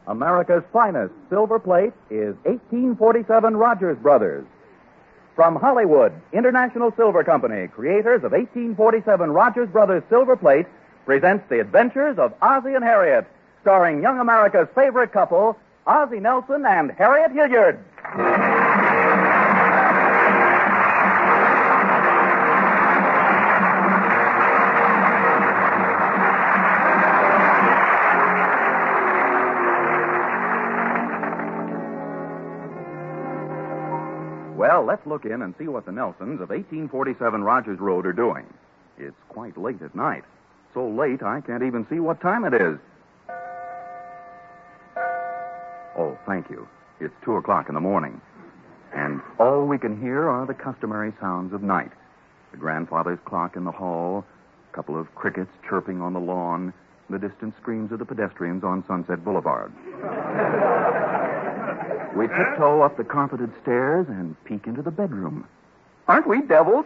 America's finest silver plate is 1847 Rogers Brothers. From Hollywood, International Silver Company, creators of 1847 Rogers Brothers Silver Plate, presents The Adventures of Ozzie and Harriet, starring young America's favorite couple, Ozzie Nelson and Harriet Hilliard. Well, let's look in and see what the Nelsons of 1847 Rogers Road are doing. It's quite late at night. So late, I can't even see what time it is. Oh, thank you. It's 2 o'clock in the morning. And all we can hear are the customary sounds of night. The grandfather's clock in the hall, a couple of crickets chirping on the lawn, the distant screams of the pedestrians on Sunset Boulevard. We tiptoe up the carpeted stairs and peek into the bedroom. Aren't we devils?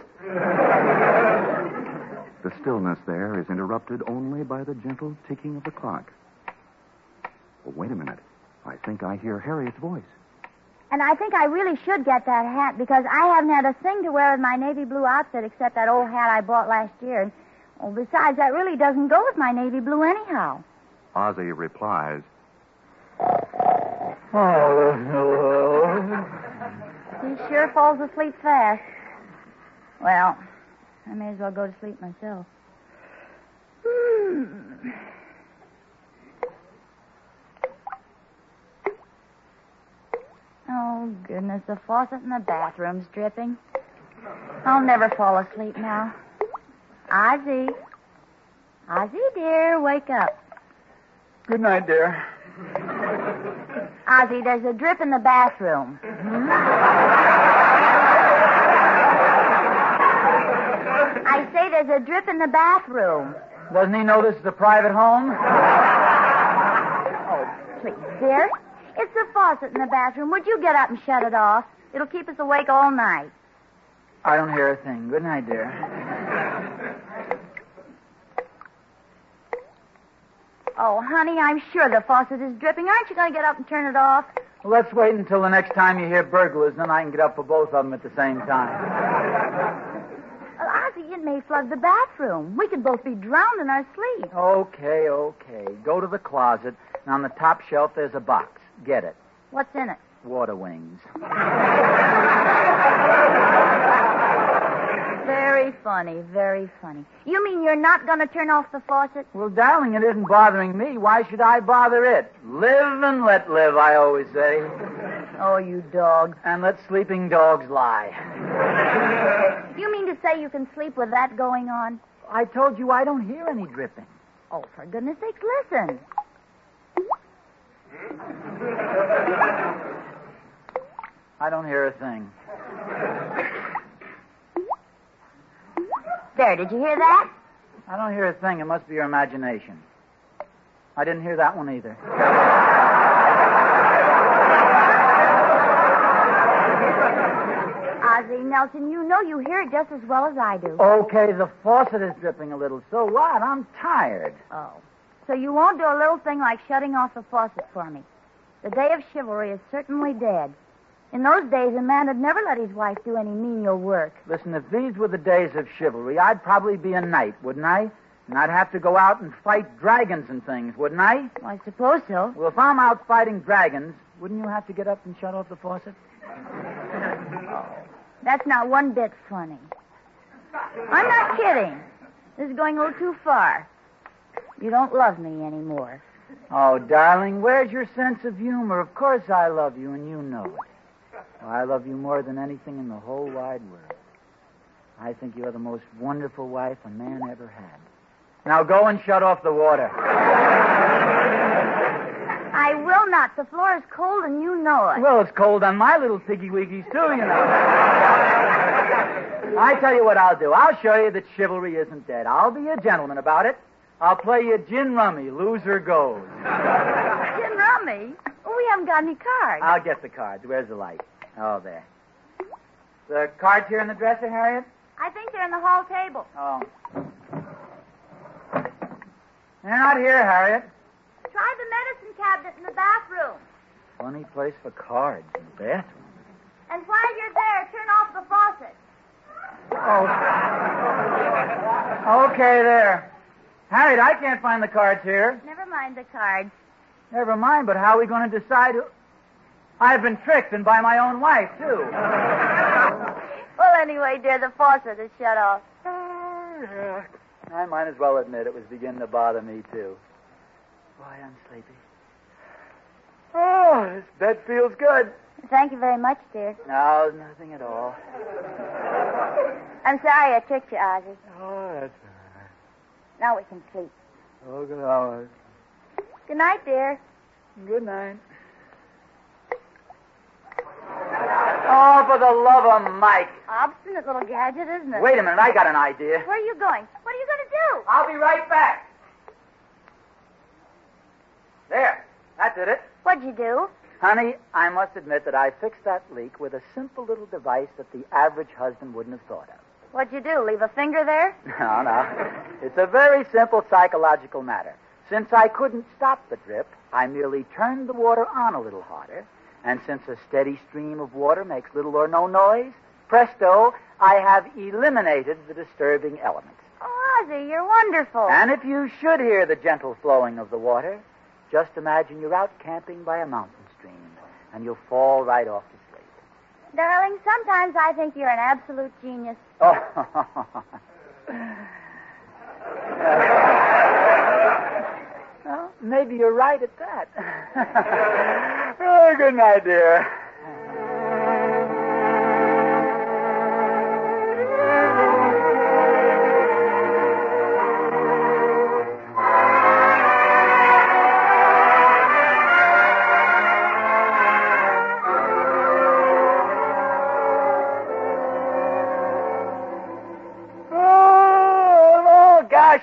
The stillness there is interrupted only by the gentle ticking of the clock. Oh, wait a minute. I think I hear Harriet's voice. And I think I really should get that hat because I haven't had a thing to wear with my navy blue outfit except that old hat I bought last year. And, besides, that really doesn't go with my navy blue anyhow. Ozzie replies, Oh, He sure falls asleep fast. Well, I may as well go to sleep myself. Oh, goodness, the faucet in the bathroom's dripping. I'll never fall asleep now. Ozzie. Ozzie, dear, wake up. good night, dear. Ozzie, there's a drip in the bathroom. I say there's a drip in the bathroom. Doesn't he know this is a private home? Oh, please, dear. It's the faucet in the bathroom. Would you get up and shut it off? It'll keep us awake all night. I don't hear a thing. Good night, dear. Oh, honey, I'm sure the faucet is dripping. Aren't you going to get up and turn it off? Well, let's wait until the next time you hear burglars, then I can get up for both of them at the same time. Well, Ozzie, it may flood the bathroom. We could both be drowned in our sleep. Okay. Go to the closet, and on the top shelf there's a box. Get it. What's in it? Water wings. Very funny, very funny. You mean you're not going to turn off the faucet? Well, darling, it isn't bothering me. Why should I bother it? Live and let live, I always say. Oh, you dog. And let sleeping dogs lie. You mean to say you can sleep with that going on? I told you I don't hear any dripping. Oh, for goodness sakes, listen. I don't hear a thing. There, did you hear that? I don't hear a thing. It must be your imagination. I didn't hear that one either. Ozzie Nelson, you know you hear it just as well as I do. Okay, the faucet is dripping a little. So what? I'm tired. Oh. So you won't do a little thing like shutting off the faucet for me. The day of chivalry is certainly dead. In those days, a man would never let his wife do any menial work. Listen, if these were the days of chivalry, I'd probably be a knight, wouldn't I? And I'd have to go out and fight dragons and things, wouldn't I? Well, I suppose so. Well, if I'm out fighting dragons, wouldn't you have to get up and shut off the faucet? That's not one bit funny. I'm not kidding. This is going a little too far. You don't love me anymore. Oh, darling, where's your sense of humor? Of course I love you, and you know it. I love you more than anything in the whole wide world. I think you're the most wonderful wife a man ever had. Now go and shut off the water. I will not. The floor is cold and you know it. Well, it's cold on my little piggy-wiggies, too, you know. I tell you what I'll do. I'll show you that chivalry isn't dead. I'll be a gentleman about it. I'll play you gin rummy, loser goes. Gin rummy? Oh, we haven't got any cards. I'll get the cards. Where's the light? Oh, there. The cards here in the dresser, Harriet? I think they're in the hall table. Oh. They're not here, Harriet. Try Beside the medicine cabinet in the bathroom. Funny place for cards in the bathroom. And while you're there, turn off the faucet. Oh. Okay, there. Harriet, I can't find the cards here. Never mind the cards. Never mind, but how are we going to decide who... I've been tricked, and by my own wife, too. Well, anyway, dear, the faucet is shut off. I might as well admit it was beginning to bother me, too. Boy, I'm sleepy. Oh, this bed feels good. Thank you very much, dear. No, nothing at all. I'm sorry I tricked you, Ozzy. Oh, that's all right. Now we can sleep. Oh, good hours. Good night, dear. Good night. Oh, for the love of Mike. Obstinate little gadget, isn't it? Wait a minute, I got an idea. Where are you going? What are you going to do? I'll be right back. There, that did it. What'd you do? Honey, I must admit that I fixed that leak with a simple little device that the average husband wouldn't have thought of. What'd you do? Leave a finger there? No. It's a very simple psychological matter. Since I couldn't stop the drip, I merely turned the water on a little harder. And since a steady stream of water makes little or no noise, presto, I have eliminated the disturbing elements. Oh, Ozzy, you're wonderful. And if you should hear the gentle flowing of the water, just imagine you're out camping by a mountain stream, and you'll fall right off to sleep. Darling, sometimes I think you're an absolute genius. Oh. Well, maybe you're right at that. Oh, good night, dear.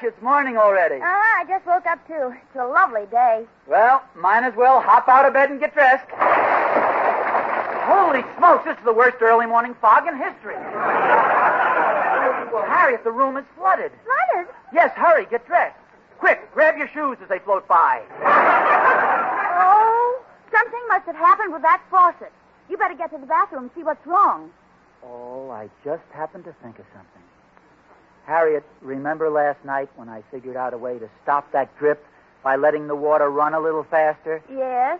It's morning already. I just woke up, too. It's a lovely day. Well, might as well hop out of bed and get dressed. Holy smokes, this is the worst early morning fog in history. Well, Harriet, the room is flooded. Flooded? Yes, hurry, get dressed. Quick, grab your shoes as they float by. Oh, something must have happened with that faucet. You better get to the bathroom and see what's wrong. Oh, I just happened to think of something. Harriet, remember last night when I figured out a way to stop that drip by letting the water run a little faster? Yes?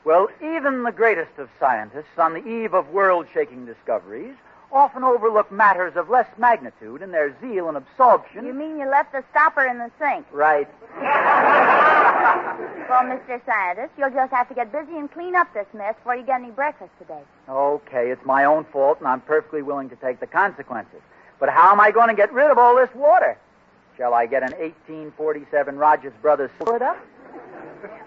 Well, even the greatest of scientists, on the eve of world-shaking discoveries, often overlook matters of less magnitude in their zeal and absorption. You mean you left the stopper in the sink? Right. Well, Mr. Scientist, you'll just have to get busy and clean up this mess before you get any breakfast today. Okay, it's my own fault, and I'm perfectly willing to take the consequences. But how am I going to get rid of all this water? Shall I get an 1847 Rogers Brothers soda?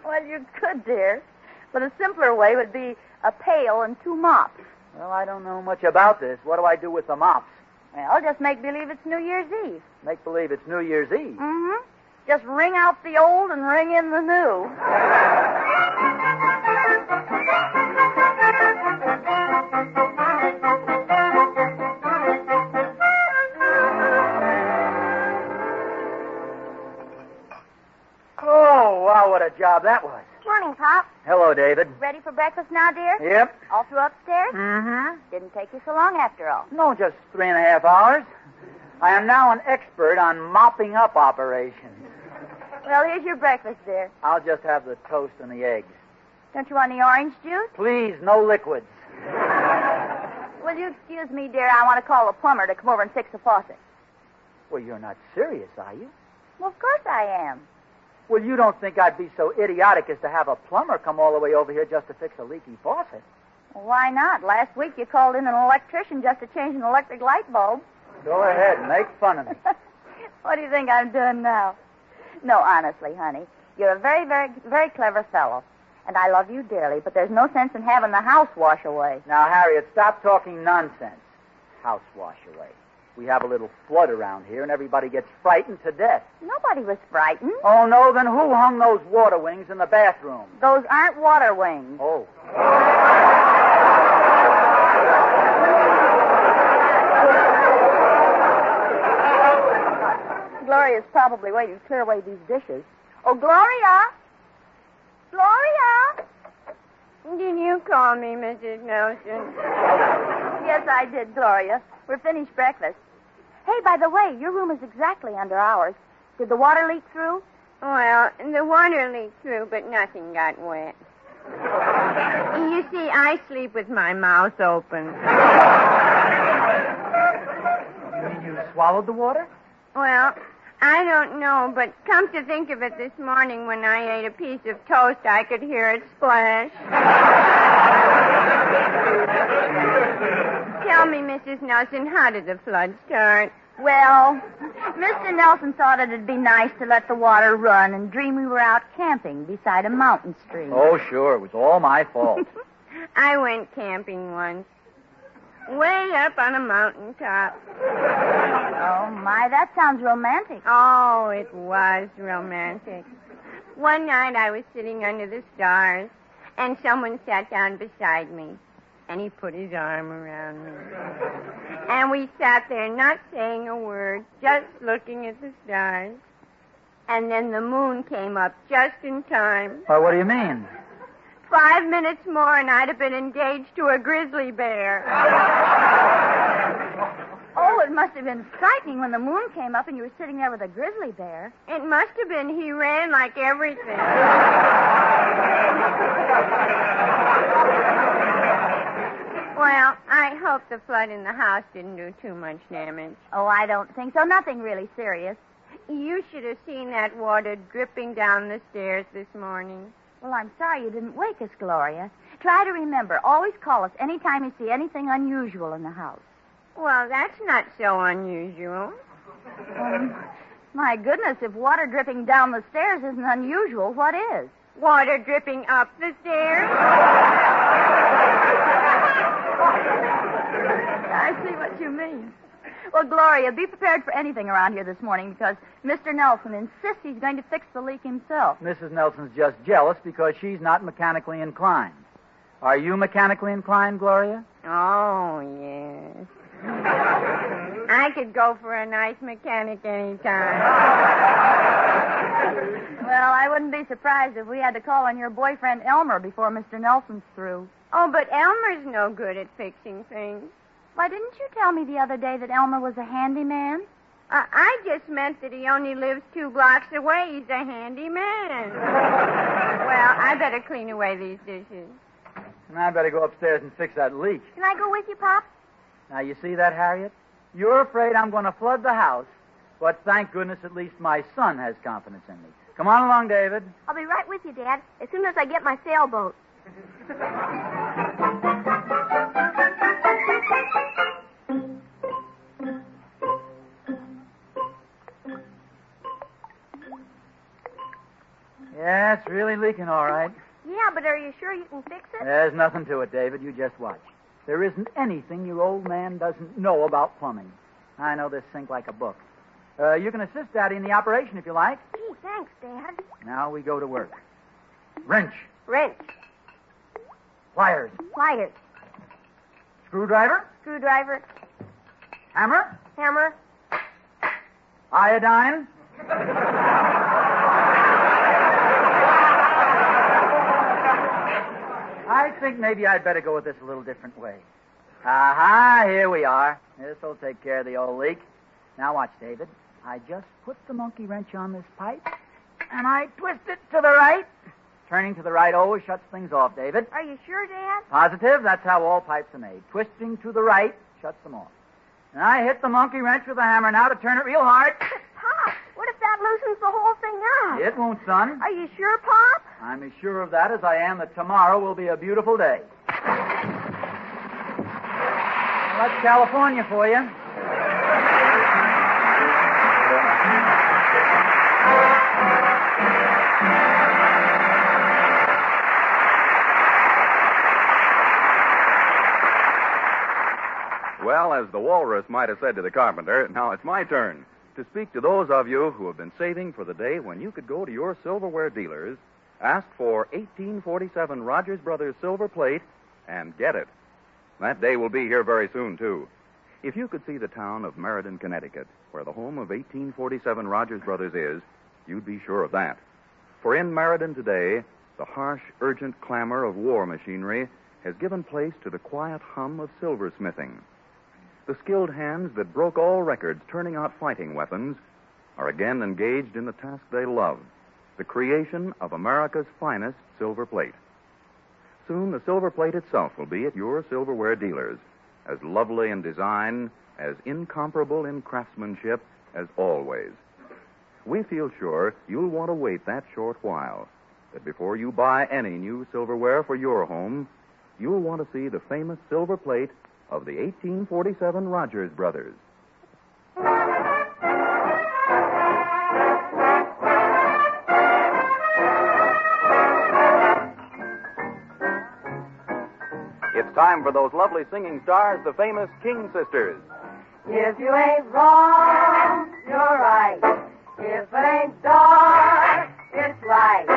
Well, you could, dear. But a simpler way would be a pail and 2 mops. Well, I don't know much about this. What do I do with the mops? Well, just make believe it's New Year's Eve. Make believe it's New Year's Eve? Mm-hmm. Just wring out the old and ring in the new. Oh, wow, what a job that was. Morning, Pop. Hello, David. Ready for breakfast now, dear? Yep. All through upstairs? Mm-hmm. Didn't take you so long after all. No, just 3.5 hours. I am now an expert on mopping up operations. Well, here's your breakfast, dear. I'll just have the toast and the eggs. Don't you want any orange juice? Please, no liquids. Will you excuse me, dear? I want to call the plumber to come over and fix the faucet. Well, you're not serious, are you? Well, of course I am. Well, you don't think I'd be so idiotic as to have a plumber come all the way over here just to fix a leaky faucet? Well, why not? Last week you called in an electrician just to change an electric light bulb. Go ahead, make fun of me. What do you think I'm doing now? No, honestly, honey, you're a very, very, very clever fellow. And I love you dearly, but there's no sense in having the house wash away. Now, Harriet, stop talking nonsense. House wash away. We have a little flood around here, and everybody gets frightened to death. Nobody was frightened. Oh, no? Then who hung those water wings in the bathroom? Those aren't water wings. Oh. Gloria's probably waiting to clear away these dishes. Oh, Gloria! call me Mrs. Nelson. Yes, I did, Gloria. We're finished breakfast. Hey, by the way, your room is exactly under ours. Did the water leak through? Well, the water leaked through, but nothing got wet. You see, I sleep with my mouth open. You mean you swallowed the water? Well, I don't know, but come to think of it, this morning when I ate a piece of toast, I could hear it splash. Tell me, Mrs. Nelson, how did the flood start? Well, Mr. Nelson thought it'd be nice to let the water run and dream we were out camping beside a mountain stream. Oh, sure. It was all my fault. I went camping once, way up on a mountaintop. Oh, my, that sounds romantic. Oh, it was romantic. One night I was sitting under the stars, and someone sat down beside me, and he put his arm around me. And we sat there not saying a word, just looking at the stars. And then the moon came up just in time. Well, what do you mean? 5 minutes more and I'd have been engaged to a grizzly bear. Oh, it must have been frightening when the moon came up and you were sitting there with a grizzly bear. It must have been. He ran like everything. Well, I hope the flood in the house didn't do too much damage. Oh, I don't think so. Nothing really serious. You should have seen that water dripping down the stairs this morning. Well, I'm sorry you didn't wake us, Gloria. Try to remember. Always call us any time you see anything unusual in the house. Well, that's not so unusual. My goodness, if water dripping down the stairs isn't unusual, what is? Water dripping up the stairs? I see what you mean. Well, Gloria, be prepared for anything around here this morning because Mr. Nelson insists he's going to fix the leak himself. Mrs. Nelson's just jealous because she's not mechanically inclined. Are you mechanically inclined, Gloria? Oh, yes. I could go for a nice mechanic any time. Well, I wouldn't be surprised if we had to call on your boyfriend Elmer before Mr. Nelson's through. Oh, but Elmer's no good at fixing things. Why, didn't you tell me the other day that Elmer was a handyman? I just meant that he only lives 2 blocks away. He's a handy man. Well, I better clean away these dishes. And I better go upstairs and fix that leak. Can I go with you, Pop? Now, you see that, Harriet? You're afraid I'm going to flood the house, but thank goodness at least my son has confidence in me. Come on along, David. I'll be right with you, Dad, as soon as I get my sailboat. Yeah, it's really leaking all right. Yeah, but are you sure you can fix it? There's nothing to it, David. You just watch. There isn't anything your old man doesn't know about plumbing. I know this sink like a book. You can assist Daddy in the operation if you like. Gee, thanks, Dad. Now we go to work. Wrench. Wrench. Pliers. Pliers. Screwdriver. Screwdriver. Hammer. Hammer. Iodine. I think maybe I'd better go with this a little different way. Aha, here we are. This'll take care of the old leak. Now watch, David. I just put the monkey wrench on this pipe, and I twist it to the right. Turning to the right always shuts things off, David. Are you sure, Dad? Positive. That's how all pipes are made. Twisting to the right shuts them off. And I hit the monkey wrench with a hammer now to turn it real hard. Pop, what if that loosens the whole thing up? It won't, son. Are you sure, Pop? I'm as sure of that as I am that tomorrow will be a beautiful day. Well, that's California for you. Well, as the walrus might have said to the carpenter, now it's my turn to speak to those of you who have been saving for the day when you could go to your silverware dealers, ask for 1847 Rogers Brothers silver plate, and get it. That day will be here very soon, too. If you could see the town of Meriden, Connecticut, where the home of 1847 Rogers Brothers is, you'd be sure of that. For in Meriden today, the harsh, urgent clamor of war machinery has given place to the quiet hum of silversmithing. The skilled hands that broke all records turning out fighting weapons are again engaged in the task they love, the creation of America's finest silver plate. Soon the silver plate itself will be at your silverware dealers, as lovely in design, as incomparable in craftsmanship as always. We feel sure you'll want to wait that short while, that before you buy any new silverware for your home, you'll want to see the famous silver plate of the 1847 Rogers Brothers. It's time for those lovely singing stars, the famous King Sisters. If you ain't wrong, you're right. If it ain't dark, it's light.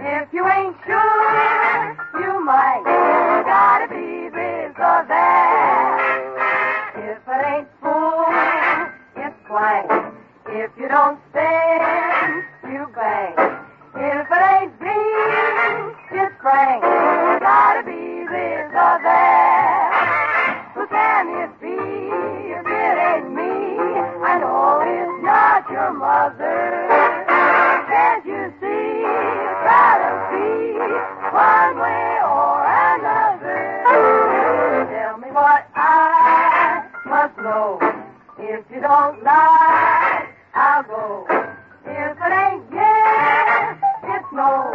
If you ain't sure, you might. Gotta be this or that. If it ain't full, it's blank. If you don't stand, you bang. If it ain't green, it's frank. Gotta be this or that. Who can it be if it ain't me? I know it's not your mother. Can't you see? Try to see one way or another. Tell me what I must know. If you don't like, I'll go. If it ain't yes, it's no.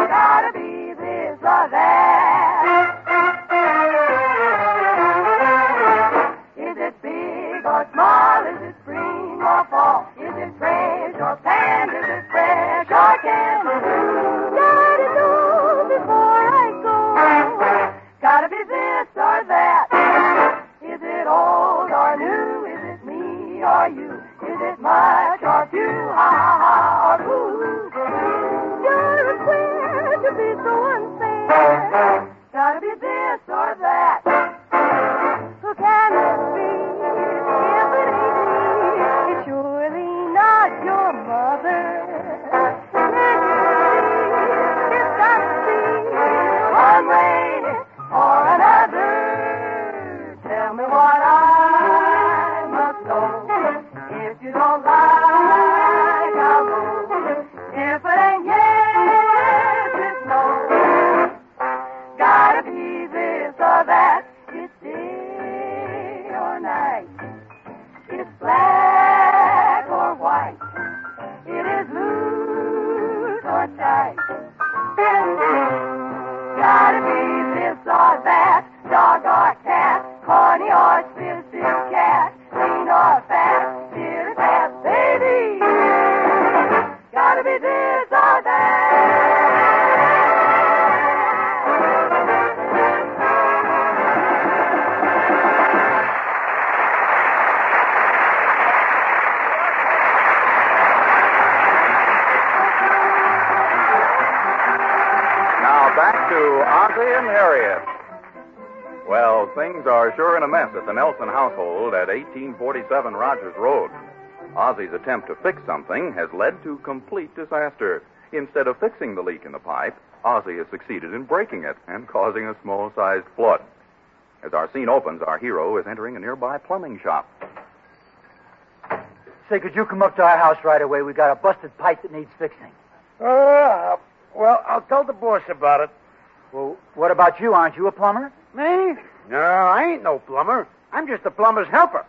Gotta be this or that. Is it big or small? Is it spring or fall? Is it fresh or panned? Is it fresh or canned? Gotta know before I go. Gotta be this or that. Is it old or new? Is it me or you? Is it much or few? Ha ha ha or boo? You're queer to be so unfair. Gotta be this or that. Who can it be? If it ain't me, it's surely not your mother. Can't you see? It's gotta be one way or another. Tell me what I must know. If you don't like, I'll go. If it ain't yes, it's no. Gotta be this or that. It's day or night. It's black or white. It is loose or tight. Gotta be this or that. Dog or cat. Corny or stiff cat. Lean or fat. Dear or fat baby. Gotta be this or that. Now back to Ozzie and Harriet. Well, things are sure in a mess at the Nelson household at 1847 Rogers Road. Ozzie's attempt to fix something has led to complete disaster. Instead of fixing the leak in the pipe, Ozzie has succeeded in breaking it and causing a small-sized flood. As our scene opens, our hero is entering a nearby plumbing shop. Say, could you come up to our house right away? We got a busted pipe that needs fixing. Well, I'll tell the boss about it. Well, what about you? Aren't you a plumber? Me? No, I ain't no plumber. I'm just a plumber's helper.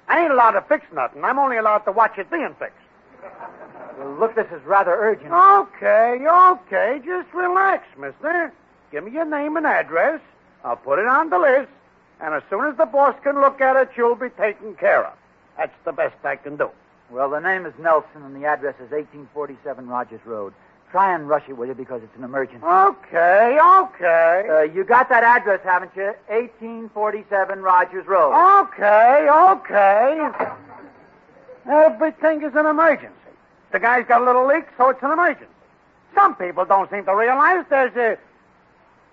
I ain't allowed to fix nothing. I'm only allowed to watch it being fixed. Well, look, this is rather urgent. Okay. Just relax, mister. Give me your name and address. I'll put it on the list. And as soon as the boss can look at it, you'll be taken care of. That's the best I can do. Well, the name is Nelson, and the address is 1847 Rogers Road. Try and rush it, will you, because it's an emergency. Okay. You got that address, haven't you? 1847 Rogers Road. Okay. Everything is an emergency. The guy's got a little leak, so it's an emergency. Some people don't seem to realize there's a...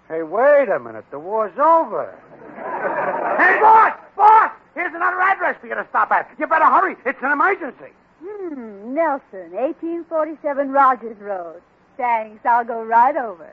Hey, wait a minute. The war's over. Hey, boss! Here's another address for you to stop at. You better hurry. It's an emergency. Nelson, 1847 Rogers Road. Thanks, I'll go right over.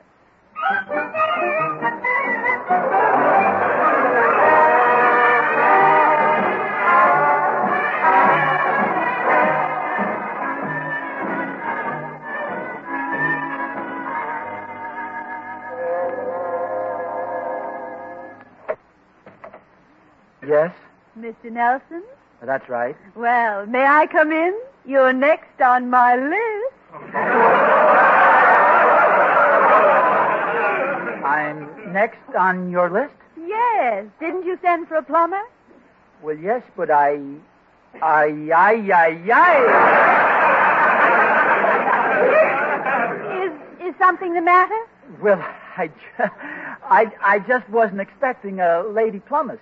Yes, Mr. Nelson? that's right. Well, may I come in? You're next on my list. I'm next on your list? Yes. Didn't you send for a plumber? Well, yes, but Is something the matter? Well, I just wasn't expecting a lady plumber.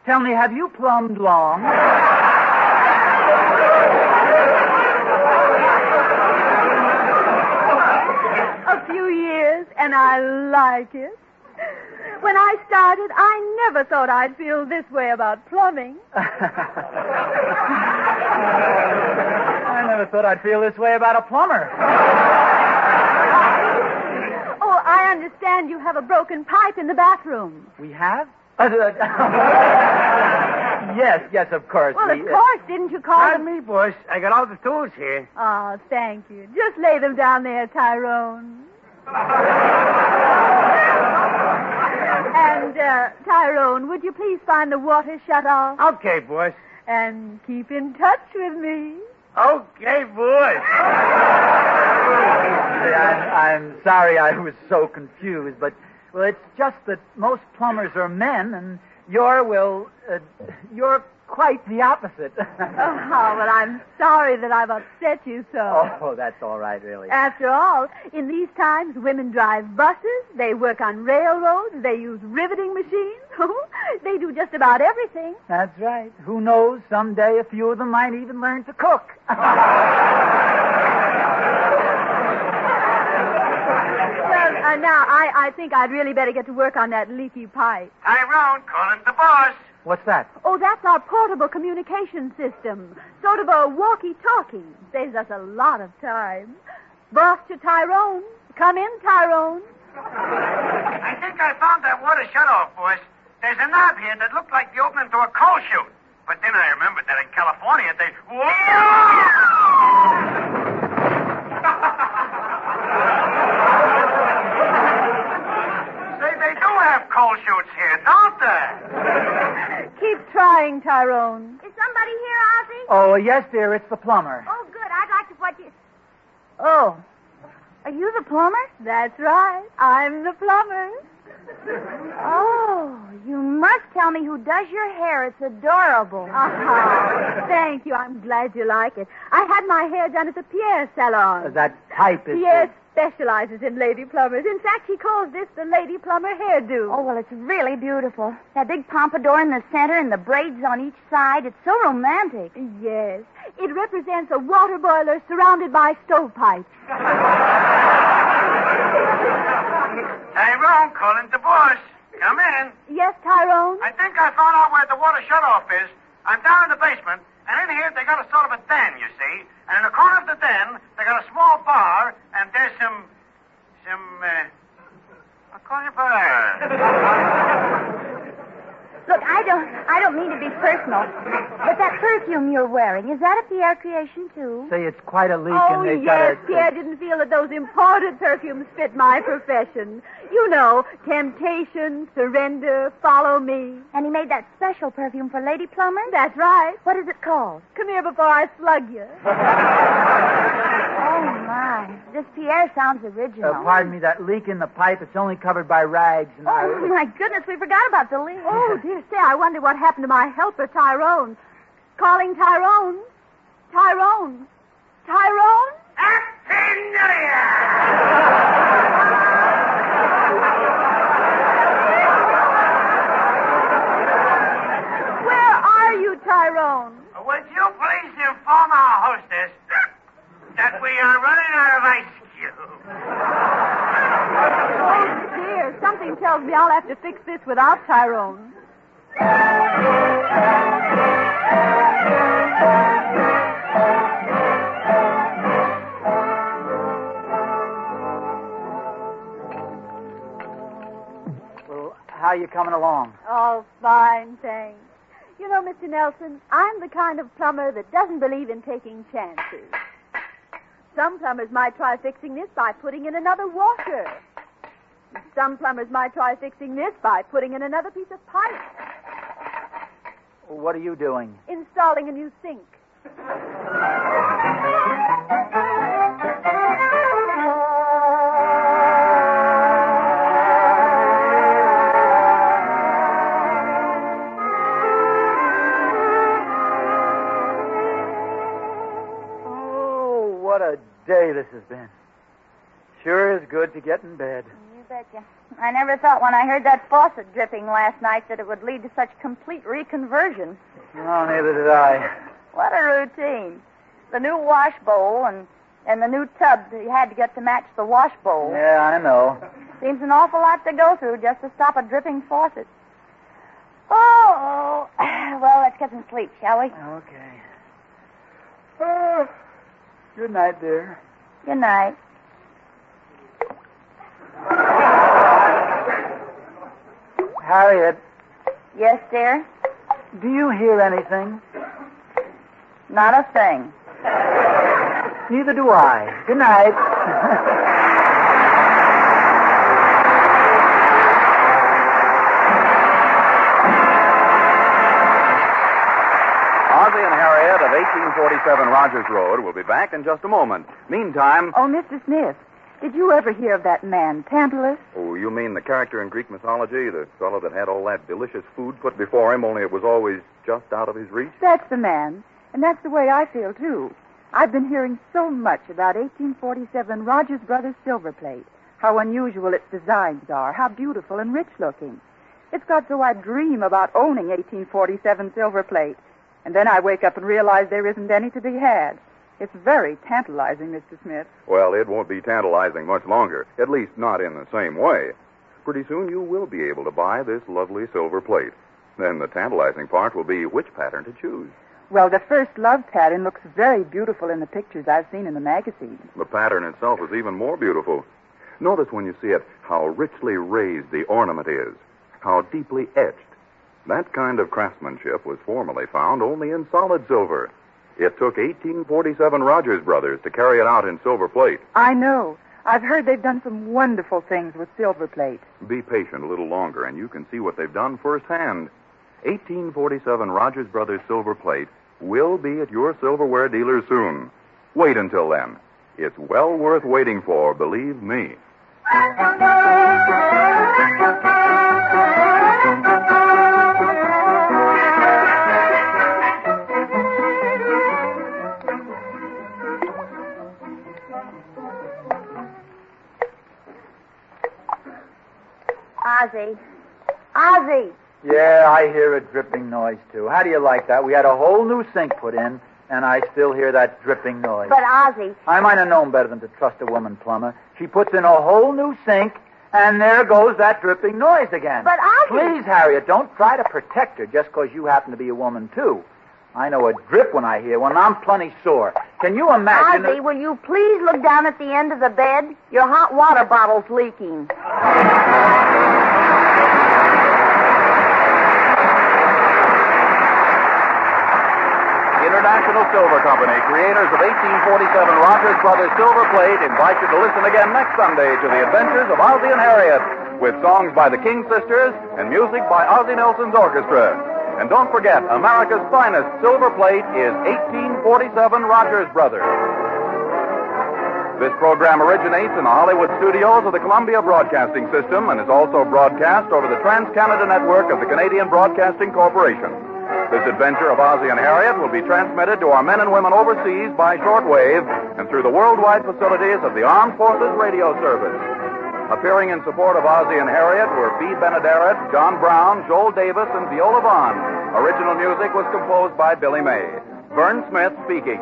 Tell me, have you plumbed long? A few years, and I like it. When I started, I never thought I'd feel this way about plumbing. I never thought I'd feel this way about a plumber. Oh, I understand you have a broken pipe in the bathroom. We have? Yes, of course. Well, of course. Didn't you call Pardon me, boss. I got all the tools here. Oh, thank you. Just lay them down there, Tyrone. And, Tyrone, would you please find the water shut off? Okay, boss. And keep in touch with me. Okay, boss. I'm sorry I was so confused, but, well, it's just that most plumbers are men, and you're quite the opposite. Well, I'm sorry that I've upset you so. Oh, that's all right, really. After all, in these times, women drive buses, they work on railroads, they use riveting machines. They do just about everything. That's right. Who knows, someday a few of them might even learn to cook. Well, now, I think I'd really better get to work on that leaky pipe. Tyrone, calling the boss. What's that? Oh, that's our portable communication system. Sort of a walkie-talkie. Saves us a lot of time. Boss to Tyrone. Come in, Tyrone. I think I found that water shut-off, boss. There's a knob here that looked like the opening to a coal chute. But then I remembered that in California, they... Say, they do have coal chutes here, don't they? Keep trying, Tyrone. Is somebody here, Ozzie? Oh, yes, dear, it's the plumber. Oh, good. I'd like to what you... Oh. Are you the plumber? That's right. I'm the plumber. Oh, you must tell me who does your hair. It's adorable. Thank you. I'm glad you like it. I had my hair done at the Pierre Salon. That pipe is... Pierre specializes in lady plumbers. In fact, he calls this the lady plumber hairdo. Oh, well, it's really beautiful. That big pompadour in the center and the braids on each side. It's so romantic. Yes. It represents a water boiler surrounded by stovepipes. Tyrone, calling the boss. Come in. Yes, Tyrone? I think I found out where the water shut-off is. I'm down in the basement, and in here they got a sort of a den, you see. And in the corner of the den, they got a small bar, and there's I'll call you back. Look, I don't mean to be personal, but that perfume you're wearing, is that a Pierre creation, too? Say, it's quite a leak, Oh, and they yes, got Pierre didn't feel that those imported perfumes fit my profession. You know, temptation, surrender, follow me. And he made that special perfume for lady plumbers? That's right. What is it called? Come here before I slug you. Oh, my. This Pierre sounds original. Pardon me, that leak in the pipe, it's only covered by rags. And Oh, my goodness, we forgot about the leak. Oh, dear, say, I wonder what happened to my helper, Tyrone. Calling Tyrone. Tyrone. Tyrone? Happy New Year! Where are you, Tyrone? Would you please inform our hostess that we are running out of ice cubes? Oh, dear, something tells me I'll have to fix this without Tyrone. Well, how are you coming along? Oh, fine, thanks. You know, Mr. Nelson, I'm the kind of plumber that doesn't believe in taking chances. Some plumbers might try fixing this by putting in another washer. Some plumbers might try fixing this by putting in another piece of pipe, What are you doing? installing a new sink. Oh, what a day this has been. Sure is good to get in bed. You betcha. I never thought when I heard that faucet dripping last night that it would lead to such complete reconversion. Oh, neither did I. What a routine. The new wash bowl and the new tub that you had to get to match the wash bowl. Yeah, I know. Seems an awful lot to go through just to stop a dripping faucet. Oh, well, let's get some sleep, shall we? Okay. Oh, good night, dear. Good night. Harriet, Yes, dear? do you hear anything? Not a thing. Neither do I. Good night. Ozzie and Harriet of 1847 Rogers Road will be back in just a moment. Meantime... Oh, Mr. Smith, did you ever hear of that man, Tantalus? Oh, you mean the character in Greek mythology? The fellow that had all that delicious food put before him, only it was always just out of his reach? That's the man. And that's the way I feel, too. I've been hearing so much about 1847 Rogers Brothers silver plate. How unusual its designs are. How beautiful and rich looking. It's got so I dream about owning 1847 silver plate. And then I wake up and realize there isn't any to be had. It's very tantalizing, Mr. Smith. Well, it won't be tantalizing much longer, at least not in the same way. Pretty soon you will be able to buy this lovely silver plate. Then the tantalizing part will be which pattern to choose. Well, the first love pattern looks very beautiful in the pictures I've seen in the magazines. The pattern itself is even more beautiful. Notice when you see it how richly raised the ornament is, how deeply etched. That kind of craftsmanship was formerly found only in solid silver. It took 1847 Rogers Brothers to carry it out in silver plate. I know. I've heard they've done some wonderful things with silver plate. Be patient a little longer, and you can see what they've done firsthand. 1847 Rogers Brothers silver plate will be at your silverware dealer soon. Wait until then. It's well worth waiting for, believe me. Ozzie. Ozzie! Yeah, I hear a dripping noise, too. How do you like that? We had a whole new sink put in, and I still hear that dripping noise. But, Ozzie... I might have known better than to trust a woman plumber. She puts in a whole new sink, and there goes that dripping noise again. But, Ozzie... Please, Harriet, don't try to protect her just because you happen to be a woman, too. I know a drip when I hear one. I'm plenty sore. Can you imagine... Ozzie, will you please look down at the end of the bed? Your hot water bottle's leaking. International Silver Company, creators of 1847 Rogers Brothers silver plate, invite you to listen again next Sunday to the adventures of Ozzie and Harriet, with songs by the King Sisters and music by Ozzie Nelson's orchestra. And don't forget, America's finest silver plate is 1847 Rogers Brothers. This program originates in the Hollywood studios of the Columbia Broadcasting System and is also broadcast over the Trans-Canada Network of the Canadian Broadcasting Corporation. This adventure of Ozzie and Harriet will be transmitted to our men and women overseas by shortwave and through the worldwide facilities of the Armed Forces Radio Service. Appearing in support of Ozzie and Harriet were Bea Benaderet, John Brown, Joel Davis, and Viola Vaughn. Original music was composed by Billy May. Vern Smith speaking.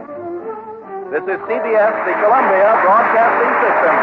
This is CBS, the Columbia Broadcasting System.